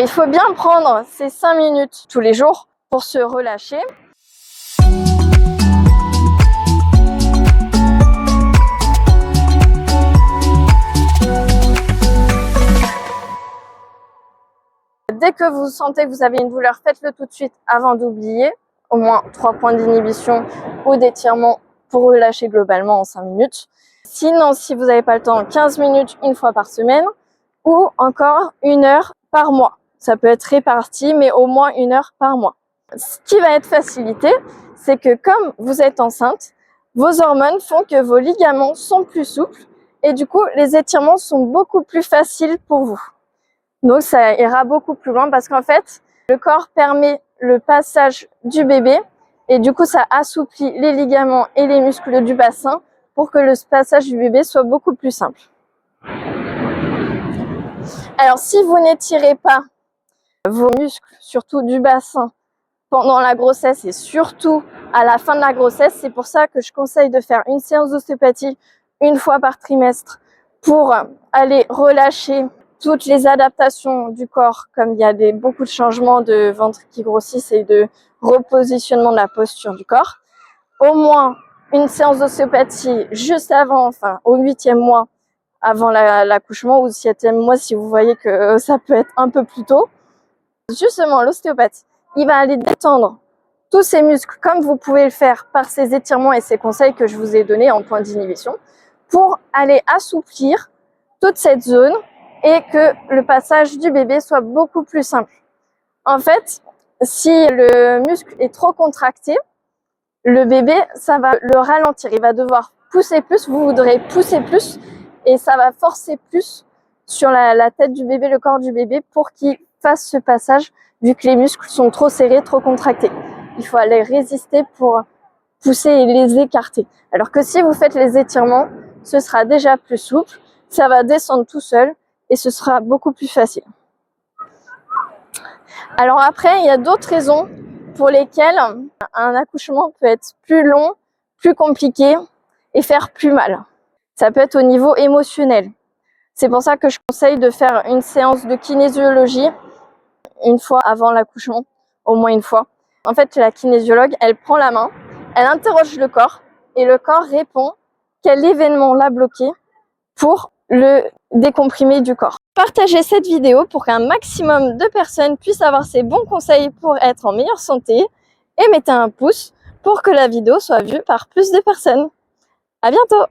Il faut bien prendre ces 5 minutes tous les jours pour se relâcher. Dès que vous sentez que vous avez une douleur, faites-le tout de suite avant d'oublier. Au moins 3 points d'inhibition ou d'étirement pour relâcher globalement en 5 minutes. Sinon, si vous n'avez pas le temps, 15 minutes une fois par semaine ou encore 1 heure par mois. Ça peut être réparti, mais au moins 1 heure par mois. Ce qui va être facilité, c'est que comme vous êtes enceinte, vos hormones font que vos ligaments sont plus souples et du coup, les étirements sont beaucoup plus faciles pour vous. Donc, ça ira beaucoup plus loin parce qu'en fait, le corps permet le passage du bébé et du coup, ça assouplit les ligaments et les muscles du bassin pour que le passage du bébé soit beaucoup plus simple. Alors, si vous n'étirez pas vos muscles, surtout du bassin, pendant la grossesse et surtout à la fin de la grossesse, c'est pour ça que je conseille de faire une séance d'ostéopathie 1 fois par trimestre pour aller relâcher toutes les adaptations du corps, comme il y a beaucoup de changements de ventre qui grossissent et de repositionnement de la posture du corps. Au moins une séance d'ostéopathie juste avant, enfin au 8e mois avant l'accouchement ou 7e mois si vous voyez que ça peut être un peu plus tôt. Justement, l'ostéopathe, il va aller détendre tous ces muscles comme vous pouvez le faire par ces étirements et ces conseils que je vous ai donnés en point d'inhibition pour aller assouplir toute cette zone et que le passage du bébé soit beaucoup plus simple. En fait, si le muscle est trop contracté, le bébé, ça va le ralentir. Il va devoir pousser plus, vous voudrez pousser plus et ça va forcer plus sur la tête du bébé, le corps du bébé pour qu'il fasse ce passage vu que les muscles sont trop serrés, trop contractés. Il faut aller résister pour pousser et les écarter. Alors que si vous faites les étirements, ce sera déjà plus souple, ça va descendre tout seul et ce sera beaucoup plus facile. Alors après, il y a d'autres raisons pour lesquelles un accouchement peut être plus long, plus compliqué et faire plus mal. Ça peut être au niveau émotionnel. C'est pour ça que je conseille de faire une séance de kinésiologie 1 fois avant l'accouchement, au moins 1 fois. En fait, la kinésiologue, elle prend la main, elle interroge le corps et le corps répond quel événement l'a bloqué pour le décomprimer du corps. Partagez cette vidéo pour qu'un maximum de personnes puissent avoir ces bons conseils pour être en meilleure santé et mettez un pouce pour que la vidéo soit vue par plus de personnes. À bientôt!